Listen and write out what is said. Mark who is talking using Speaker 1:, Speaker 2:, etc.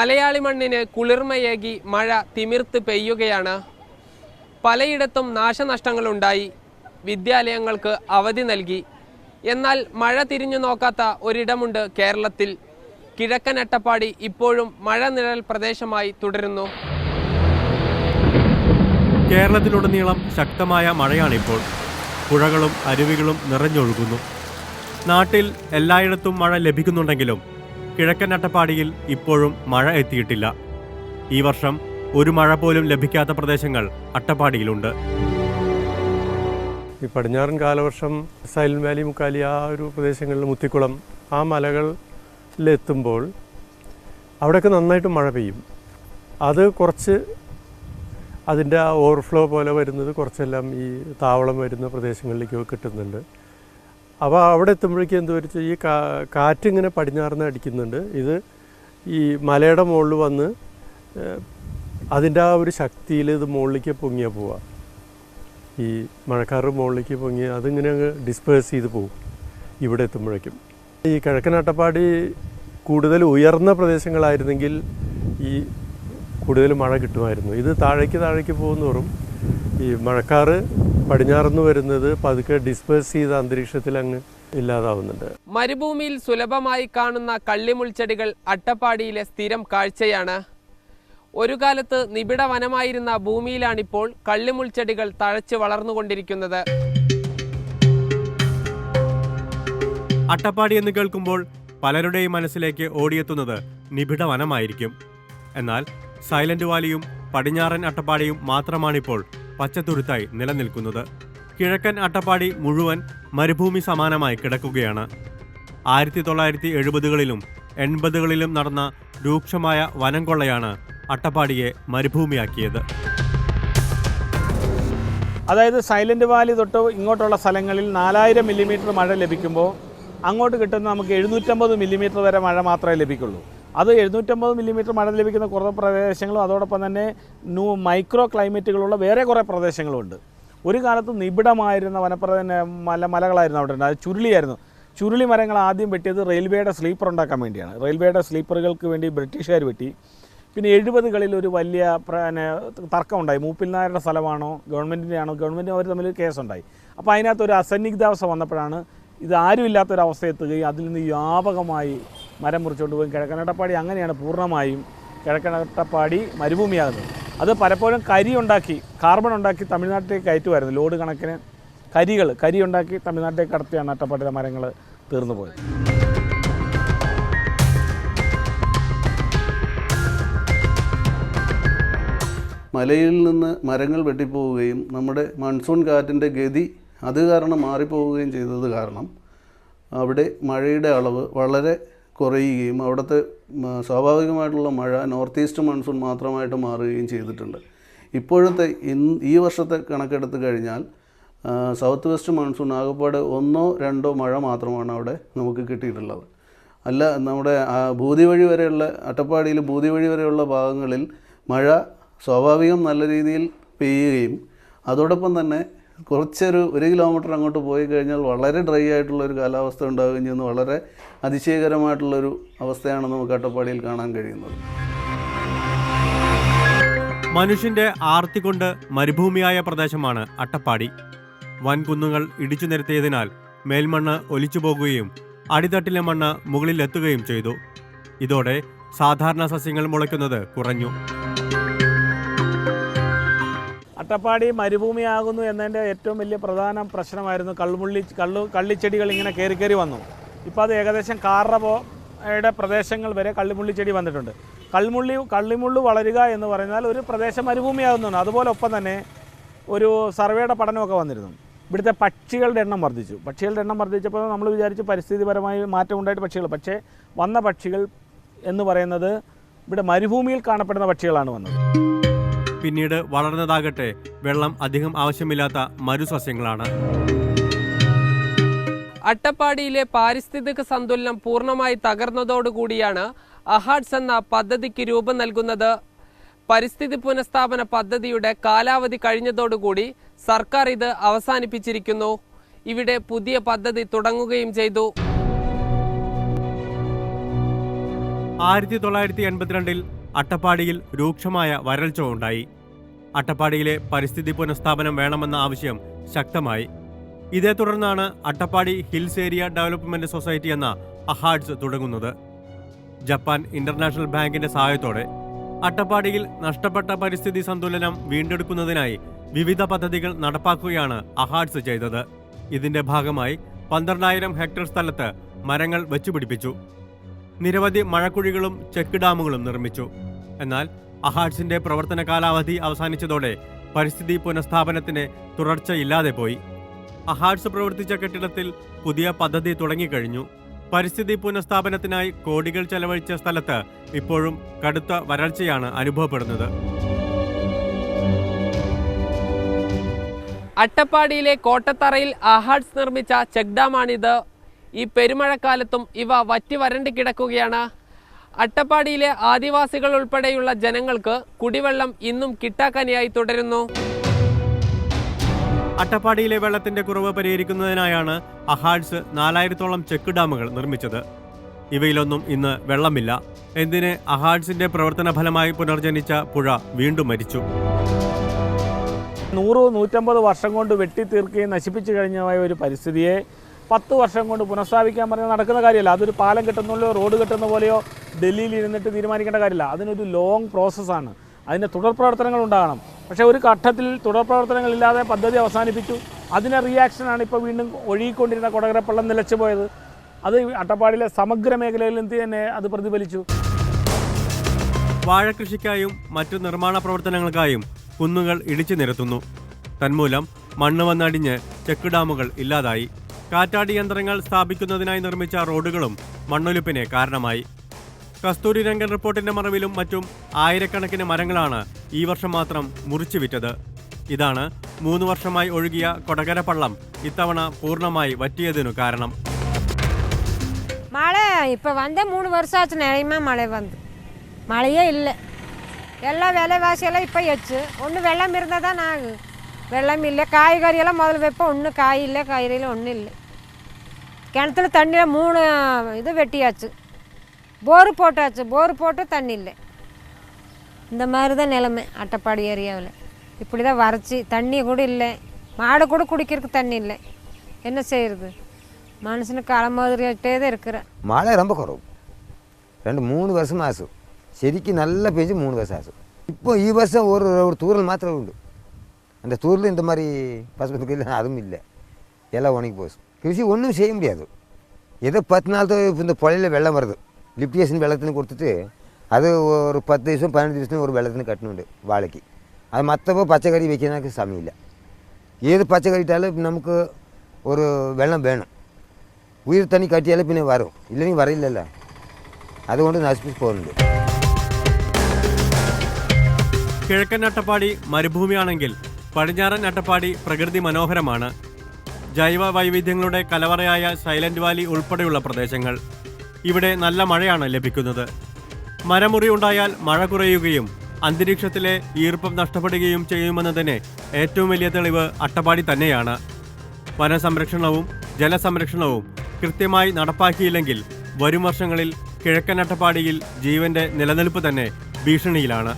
Speaker 1: മലയാളി മണ്ണിന് കുളിർമയേകി മഴ തിമിർത്ത് പെയ്യുകയാണ്. പലയിടത്തും നാശനഷ്ടങ്ങളുണ്ടായി. വിദ്യാലയങ്ങൾക്ക് അവധി നൽകി. എന്നാൽ മഴ തിരിഞ്ഞു നോക്കാത്ത ഒരിടമുണ്ട് കേരളത്തിൽ. കിഴക്കൻ അട്ടപ്പാടി ഇപ്പോഴും മഴ നിഴൽ പ്രദേശമായി തുടരുന്നു.
Speaker 2: കേരളത്തിലുടനീളം ശക്തമായ മഴയാണിപ്പോൾ. പുഴകളും അരുവികളും നിറഞ്ഞൊഴുകുന്നു. നാട്ടിൽ എല്ലായിടത്തും മഴ ലഭിക്കുന്നുണ്ടെങ്കിലും കിഴക്കൻ അട്ടപ്പാടിയിൽ ഇപ്പോഴും മഴ എത്തിയിട്ടില്ല. ഈ വർഷം ഒരു മഴ പോലും ലഭിക്കാത്ത പ്രദേശങ്ങൾ അട്ടപ്പാടിയിലുണ്ട്.
Speaker 3: ഈ പടിഞ്ഞാറൻ കാലവർഷം സൈലന്റ് വാലി, മുക്കാലി ആ ഒരു പ്രദേശങ്ങളിൽ, മുത്തിക്കുളം ആ മലകളിലെത്തുമ്പോൾ അവിടെയൊക്കെ നന്നായിട്ട് മഴ പെയ്യും. അത് കുറച്ച് അതിൻ്റെ ആ ഓവർഫ്ലോ പോലെ വരുന്നത് കുറച്ചെല്ലാം ഈ താവളം വരുന്ന പ്രദേശങ്ങളിലേക്ക് കിട്ടുന്നുണ്ട്. അപ്പോൾ അവിടെ എത്തുമ്പോഴേക്കും എന്ത് വെച്ചാൽ ഈ കാറ്റിങ്ങനെ പടിഞ്ഞാറുന്ന് അടിക്കുന്നുണ്ട്. ഇത് ഈ മലയുടെ മുകളിൽ വന്ന് അതിൻ്റെ ആ ഒരു ശക്തിയിൽ ഇത് മുകളിലേക്ക് പൊങ്ങിയാൽ പോവുക. ഈ മഴക്കാറ് മുകളിലേക്ക് പൊങ്ങി അതിങ്ങനെ അങ്ങ് ഡിസ്പേഴ്സ് ചെയ്ത് പോകും ഇവിടെ എത്തുമ്പോഴേക്കും. ഈ കിഴക്കൻ അട്ടപ്പാടി കൂടുതൽ ഉയർന്ന പ്രദേശങ്ങളായിരുന്നെങ്കിൽ ഈ കൂടുതൽ മഴ കിട്ടുമായിരുന്നു. ഇത് താഴേക്ക് പോകുന്നതോറും ഈ മഴക്കാറ് പടിഞ്ഞാറുന്ന് വരുന്നത് പതുക്കെ ഡിസ്പേഴ്സ് ചെയ്ത അന്തരീക്ഷത്തിൽ അങ്ങ് ഇല്ലാതാവുന്നുണ്ട്.
Speaker 1: മരുഭൂമിയിൽ സുലഭമായി കാണുന്ന കള്ളിമുൾച്ചെടികൾ അട്ടപ്പാടിയിലെ സ്ഥിരം കാഴ്ചയാണ്. ഒരു കാലത്ത് നിബിഡ വനമായിരുന്ന ഭൂമിയിലാണിപ്പോൾ കള്ളിമുൾച്ചെടികൾ തഴച്ച് വളർന്നുകൊണ്ടിരിക്കുന്നത്.
Speaker 2: അട്ടപ്പാടി എന്ന് കേൾക്കുമ്പോൾ പലരുടെയും മനസ്സിലേക്ക് ഓടിയെത്തുന്നത് നിബിഡ വനമായിരിക്കും. എന്നാൽ സൈലന്റ് വാലിയും പടിഞ്ഞാറൻ അട്ടപ്പാടിയും മാത്രമാണിപ്പോൾ പച്ചത്തുരുത്തായി നിലനിൽക്കുന്നത്. കിഴക്കൻ അട്ടപ്പാടി മുഴുവൻ മരുഭൂമി സമാനമായി കിടക്കുകയാണ്. 1970കളിലും 80കളിലും നടന്ന രൂക്ഷമായ വനം കൊള്ളയാണ് അട്ടപ്പാടിയെ മരുഭൂമിയാക്കിയത്.
Speaker 4: അതായത് സൈലന്റ് വാലി തൊട്ട് ഇങ്ങോട്ടുള്ള സ്ഥലങ്ങളിൽ 4000 മില്ലിമീറ്റർ മഴ ലഭിക്കുമ്പോൾ അങ്ങോട്ട് കിട്ടുന്ന നമുക്ക് 750 മില്ലിമീറ്റർ വരെ മഴ മാത്രമേ ലഭിക്കുള്ളൂ. അത് 750 മില്ലിമീറ്റർ മഴ ലഭിക്കുന്ന കുറേ പ്രദേശങ്ങളും അതോടൊപ്പം തന്നെ മൈക്രോ ക്ലൈമറ്റുകളുള്ള വേറെ കുറേ പ്രദേശങ്ങളുമുണ്ട്. ഒരു കാലത്ത് നിബിഡമായിരുന്ന മലകളായിരുന്നു അവിടെ ഉണ്ട്. അത് ചുരുളിയായിരുന്നു. ചുരുളി മരങ്ങൾ ആദ്യം വെട്ടിയത് റെയിൽവേയുടെ സ്ലീപ്പർ ഉണ്ടാക്കാൻ വേണ്ടിയാണ്. റെയിൽവേയുടെ സ്ലീപ്പറുകൾക്ക് വേണ്ടി ബ്രിട്ടീഷുകാർ വെട്ടി. പിന്നെ 70കളിൽ ഒരു വലിയ തർക്കമുണ്ടായി. മൂപ്പിൽ നായരുടെ സ്ഥലമാണോ ഗവൺമെൻറ്റിൻ്റെ ആണോ, ഗവൺമെൻറ് അവർ തമ്മിൽ കേസുണ്ടായി. അപ്പോൾ അതിനകത്തൊരു അസന്നിഗ്ധാവസ്ഥ വന്നപ്പോഴാണ് ഇത് ആരുമില്ലാത്തൊരവസ്ഥ എത്തുകയും അതിൽ നിന്ന് വ്യാപകമായി മരം മുറിച്ചുകൊണ്ട് പോയി കിഴക്കൻ അട്ടപ്പാടി അങ്ങനെയാണ് പൂർണ്ണമായും കിഴക്കൻ അട്ടപ്പാടി മരുഭൂമിയാകുന്നത്. അത് പലപ്പോഴും കാർബൺ ഉണ്ടാക്കി തമിഴ്നാട്ടിലേക്ക് കയറ്റുമായിരുന്നു. ലോഡ് കണക്കിന് കരി ഉണ്ടാക്കി തമിഴ്നാട്ടിലേക്ക് കടത്തിയാണ് അട്ടപ്പാടിയിലെ മരങ്ങൾ തീർന്നു പോയത്.
Speaker 5: മലയിൽ നിന്ന് മരങ്ങൾ വെട്ടിപ്പോവുകയും നമ്മുടെ മൺസൂൺ കാറ്റിൻ്റെ ഗതി അത് കാരണം മാറിപ്പോവുകയും ചെയ്തത് കാരണം അവിടെ മഴയുടെ അളവ് വളരെ കുറയുകയും അവിടുത്തെ സ്വാഭാവികമായിട്ടുള്ള മഴ നോർത്ത് ഈസ്റ്റ് മൺസൂൺ മാത്രമായിട്ട് മാറുകയും ചെയ്തിട്ടുണ്ട്. ഇപ്പോഴത്തെ ഈ വർഷത്തെ കണക്കെടുത്ത് കഴിഞ്ഞാൽ സൗത്ത് വെസ്റ്റ് മൺസൂൺ ആകപ്പാടെ 1-2 മഴ മാത്രമാണ് അവിടെ നമുക്ക് കിട്ടിയിട്ടുള്ളത്. അല്ല, നമ്മുടെ ഭൂതി വഴി വരെയുള്ള അട്ടപ്പാടിയിൽ ഭൂതി വഴി വരെയുള്ള ഭാഗങ്ങളിൽ മഴ സ്വാഭാവികം നല്ല രീതിയിൽ പെയ്യുകയും അതോടൊപ്പം തന്നെ കുറച്ചൊരു 1 കിലോമീറ്റർ അങ്ങോട്ട് പോയി കഴിഞ്ഞാൽ വളരെ ഡ്രൈ ആയിട്ടുള്ളൊരു കാലാവസ്ഥ ഉണ്ടാവുകയും ചെയ്യുന്ന വളരെ അതിശയകരമായിട്ടുള്ളൊരു അവസ്ഥയാണ് നമുക്ക് അട്ടപ്പാടിയിൽ കാണാൻ കഴിയുന്നത്.
Speaker 2: മനുഷ്യന്റെ ആർത്തി കൊണ്ട് മരുഭൂമിയായ പ്രദേശമാണ് അട്ടപ്പാടി. വൻകുന്നുകൾ ഇടിച്ചു നിരത്തിയതിനാൽ മേൽമണ്ണ് ഒലിച്ചു പോകുകയും അടിത്തട്ടിലെ മണ്ണ് മുകളിലെത്തുകയും ചെയ്തു. ഇതോടെ സാധാരണ സസ്യങ്ങൾ മുളയ്ക്കുന്നത് കുറഞ്ഞു.
Speaker 4: അട്ടപ്പാടി മരുഭൂമിയാകുന്നു എന്നതിൻ്റെ ഏറ്റവും വലിയ പ്രധാന പ്രശ്നമായിരുന്നു കള്ളിച്ചെടികൾ ഇങ്ങനെ കയറി വന്നു. ഇപ്പോൾ അത് ഏകദേശം കാറയുടെ പ്രദേശങ്ങൾ വരെ കള്ളിമുള്ളിച്ചെടി വന്നിട്ടുണ്ട്. കള്ളിമുള്ളു വളരുക എന്ന് പറഞ്ഞാൽ ഒരു പ്രദേശം മരുഭൂമിയാകുന്നുണ്ട്. അതുപോലെ ഒപ്പം തന്നെ ഒരു സർവേയുടെ പഠനമൊക്കെ വന്നിരുന്നു. ഇവിടുത്തെ പക്ഷികളുടെ എണ്ണം വർദ്ധിച്ചപ്പോൾ നമ്മൾ വിചാരിച്ച് പരിസ്ഥിതിപരമായി മാറ്റം ഉണ്ടായിട്ട് പക്ഷേ വന്ന പക്ഷികൾ എന്ന് പറയുന്നത് ഇവിടെ മരുഭൂമിയിൽ കാണപ്പെടുന്ന പക്ഷികളാണ് വന്നത്.
Speaker 2: പിന്നീട് വളർന്നതാകട്ടെ വെള്ളം അധികം ആവശ്യമില്ലാത്ത മരുസസ്യങ്ങളാണ്.
Speaker 1: അട്ടപ്പാടിയിലെ പാരിസ്ഥിതിക സന്തുലനം പൂർണ്ണമായി തകർന്നതോടുകൂടിയാണ് അഹാഡ്സ് എന്ന പദ്ധതിക്ക് രൂപം നൽകുന്നത്. പരിസ്ഥിതി പുനഃസ്ഥാപന പദ്ധതിയുടെ കാലാവധി കഴിഞ്ഞതോടുകൂടി സർക്കാർ ഇത് അവസാനിപ്പിച്ചിരിക്കുന്നു. ഇവിടെ പുതിയ പദ്ധതി തുടങ്ങുകയും ചെയ്തു.
Speaker 2: 1982 അട്ടപ്പാടിയിൽ രൂക്ഷമായ വരൾച്ച ഉണ്ടായി. അട്ടപ്പാടിയിലെ പരിസ്ഥിതി പുനഃസ്ഥാപനം വേണമെന്ന ആവശ്യം ശക്തമായി. ഇതേ തുടർന്നാണ് Attappadi hills area development society എന്ന അഹാഡ്സ് തുടങ്ങുന്നത്. ജപ്പാൻ ഇന്റർനാഷണൽ ബാങ്കിന്റെ സഹായത്തോടെ അട്ടപ്പാടിയിൽ നഷ്ടപ്പെട്ട പരിസ്ഥിതി സന്തുലനം വീണ്ടെടുക്കുന്നതിനായി വിവിധ പദ്ധതികൾ നടപ്പാക്കുകയാണ് അഹാഡ്സ് ചെയ്തത്. ഇതിന്റെ ഭാഗമായി 12,000 ഹെക്ടർ സ്ഥലത്ത് മരങ്ങൾ വെച്ചുപിടിപ്പിച്ചു. നിരവധി മഴക്കുഴികളും ചെക്ക് ഡാമുകളും നിർമ്മിച്ചു. എന്നാൽ അഹാഡ്സിന്റെ പ്രവർത്തന കാലാവധി അവസാനിച്ചതോടെ പരിസ്ഥിതി പുനഃസ്ഥാപനത്തിന് തുടർച്ചയില്ലാതെ പോയി. അഹാഡ്സ് പ്രവർത്തിച്ച കെട്ടിടത്തിൽ പുതിയ പദ്ധതി തുടങ്ങിക്കഴിഞ്ഞു. പരിസ്ഥിതി പുനഃസ്ഥാപനത്തിനായി കോടികൾ ചെലവഴിച്ച സ്ഥലത്ത് ഇപ്പോഴും കടുത്ത വരൾച്ചയാണ് അനുഭവപ്പെടുന്നത്.
Speaker 1: അട്ടപ്പാടിയിലെ കോട്ടത്തറയിൽ അഹാഡ്സ് നിർമ്മിച്ച ചെക്ക് ഡാമാണിത്. ഈ പെരുമഴക്കാലത്തും ഇവ വറ്റി വരണ്ട് കിടക്കുകയാണ്. അട്ടപ്പാടിയിലെ ആദിവാസികൾ ഉൾപ്പെടെയുള്ള ജനങ്ങൾക്ക് കുടിവെള്ളം ഇന്നും കിട്ടാക്കനിയായി തുടരുന്നു.
Speaker 2: അട്ടപ്പാടിയിലെ വെള്ളത്തിന്റെ കുറവ് പരിഹരിക്കുന്നതിനായാണ് അഹാഡ്സ് 4000-ഓളം ചെക്ക് ഡാമുകൾ നിർമ്മിച്ചത്. ഇവയിലൊന്നും ഇന്ന് വെള്ളമില്ല. എന്തിന് അഹാഡ്സിന്റെ പ്രവർത്തന ഫലമായി പുനർജനിച്ച പുഴ വീണ്ടും മരിച്ചു.
Speaker 4: 100-150 വർഷം കൊണ്ട് വെട്ടിത്തീർക്കുകയും നശിപ്പിച്ചു കഴിഞ്ഞമായ ഒരു പരിസ്ഥിതിയെ 10 വർഷം കൊണ്ട് പുനഃസ്ഥാപിക്കാൻ പറഞ്ഞാൽ നടക്കുന്ന കാര്യമല്ല. അതൊരു പാലം കെട്ടുന്നല്ലോ റോഡ് കെട്ടുന്ന പോലെയോ ഡൽഹിയിൽ ഇരുന്നിട്ട് തീരുമാനിക്കേണ്ട കാര്യമില്ല. അതിനൊരു ലോങ് പ്രോസസ്സാണ്. അതിൻ്റെ തുടർ പ്രവർത്തനങ്ങൾ ഉണ്ടാകണം. പക്ഷേ ഒരു ഘട്ടത്തിൽ തുടർ പ്രവർത്തനങ്ങളില്ലാതെ പദ്ധതി അവസാനിപ്പിച്ചു. അതിൻ്റെ റിയാക്ഷനാണ് ഇപ്പോൾ വീണ്ടും ഒഴുകിക്കൊണ്ടിരുന്ന കൊടകരപ്പള്ളം നിലച്ചു പോയത്. അത് അട്ടപ്പാടിയിലെ സമഗ്ര മേഖലയിൽ നിന്ന് തന്നെ അത് പ്രതിഫലിച്ചു.
Speaker 2: വാഴകൃഷിക്കായും മറ്റു നിർമ്മാണ പ്രവർത്തനങ്ങൾക്കായും കുന്നുകൾ ഇടിച്ചു നിരത്തുന്നു. തന്മൂലം മണ്ണ് വന്നടിഞ്ഞ് ചെക്ക് ഡാമുകൾ ഇല്ലാതായി. കാറ്റാടി യന്ത്രങ്ങൾ സ്ഥാപിക്കുന്നതിനായി നിർമ്മിച്ച റോഡുകളും മണ്ണൊലിപ്പിന് കാരണമായി. കസ്തൂരി രംഗൻ റിപ്പോർട്ടിന്റെ മറവിലും മറ്റും ആയിരക്കണക്കിന് മരങ്ങളാണ് ഈ വർഷം മാത്രം മുറിച്ചു വിറ്റത്. ഇതാണ് 3 വർഷമായി ഒഴുകിയ കൊടകരപ്പള്ളം ഇത്തവണ പൂർണ്ണമായി വറ്റിയതിനു കാരണം.
Speaker 6: மழை இப்போ வந்தே 3 வருஷம் ஆச்சு. நிறையமா மழை வந்து மழையே இல்லை. எல்லா விலைவாசியெல்லாம் இப்போ எச்சு. ஒன்றும் வெள்ளம் இருந்தால் தான் ஆகும். வெள்ளம் இல்லை. காய்கறியெல்லாம் முதல்ல வைப்போம். ஒன்றும் காய் இல்லை, காய்கறியில் ஒன்றும் இல்லை. கிணத்துல தண்ணியில் 3 இது வெட்டியாச்சு. போரு போட்டாச்சு. போரு போட்டு தண்ணி இல்லை. இந்த மாதிரி தான் நிலைமை அட்டப்பாடி ஏரியாவில். இப்படி தான் வறட்சி. தண்ணி கூட இல்லை. மாடு கூட குடிக்கிறதுக்கு தண்ணி இல்லை. என்ன செய்கிறது? மனுஷனுக்கு அலமாதிரிட்டே தான் இருக்கிறேன்.
Speaker 7: மழை ரொம்ப குறவு. 2-3 வருஷம் ஆச்சு. ശരിക്കും നല്ല പെഞ്ച് 3 வருஷம் ஆச்சு. இப்போ ഈ വർഷം ஒரு தூரல் மாத்திரம் உண்டு. அந்த தூரில் இந்த மாதிரி பசுபத்துக்கு இல்லை, அதுவும் இல்லை. எல்லாம் உணங்கி போச்சு. கிருஷி ஒன்றும் செய்ய முடியாது. ஏதோ 10 நாள் இந்த புழையில் வெள்ளம் வருது. லிப்டியேஷன் வெள்ளത്തിന് കൊടുത്തിട്ട് അത് ഒരു 10 ദിവസം 15 ദിവസത്തിന് ഒരു വെള്ളത്തിന് കട്ടുന്നുണ്ട് വാഴയ്ക്ക്. അത് മറ്റപ്പോൾ പച്ചക്കറി വെക്കാനൊക്കെ സമയമില്ല. ഏത് പച്ചക്കറി ഇട്ടാലും നമുക്ക് ഒരു വെള്ളം വേണം. ഉയർ തണ്ണി കട്ടിയാലും പിന്നെ വരും, ഇല്ലെങ്കിൽ വരില്ലല്ലോ. അതുകൊണ്ട് നശിപ്പിച്ച് പോകുന്നുണ്ട്.
Speaker 2: കിഴക്കൻ അട്ടപ്പാടി മരുഭൂമിയാണെങ്കിൽ പടിഞ്ഞാറൻ അട്ടപ്പാടി പ്രകൃതി മനോഹരമാണ്. ജൈവ വൈവിധ്യങ്ങളുടെ കലവറയായ സൈലന്റ് വാലി ഉൾപ്പെടെയുള്ള പ്രദേശങ്ങൾ. ഇവിടെ നല്ല മഴയാണ് ലഭിക്കുന്നത്. മരമുറി ഉണ്ടായാൽ മഴ കുറയുകയും അന്തരീക്ഷത്തിലെ ഈർപ്പം നഷ്ടപ്പെടുകയും ചെയ്യുമെന്നതിന് ഏറ്റവും വലിയ തെളിവ് അട്ടപ്പാടി തന്നെയാണ്. വനസംരക്ഷണവും ജലസംരക്ഷണവും കൃത്യമായി നടപ്പാക്കിയില്ലെങ്കിൽ വരും വർഷങ്ങളിൽ കിഴക്കൻ അട്ടപ്പാടിയിൽ ജീവന്റെ നിലനിൽപ്പ് തന്നെ ഭീഷണിയിലാണ്.